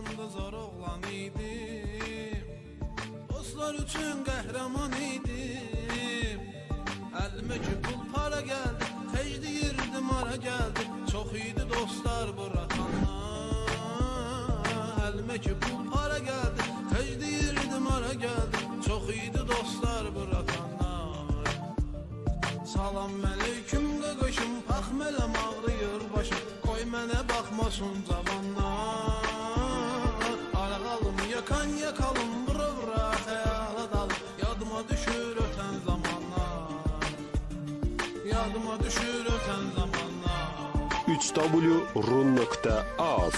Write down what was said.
zamanda zor oğlan idim. Dostlar üçün qəhrəman idim. Əlimə ki pul para gəldi, tecdi yirdim ara gəldi. Çox idi dostlar buratanlar. Əlimə ki pul para gəldi, tecdi yirdim ara gəldi. Çox idi dostlar buratanlar. Salam aleyküm qaqaşım, pax mələm ağrıyır başım. Qoy mənə baxmasın cavanlar. Arağalım yakan yakalım, vura vura xəyala dalım. Yadıma düşür ötən zamanlar, yadıma düşür ötən zamanlar. 3w.ru.az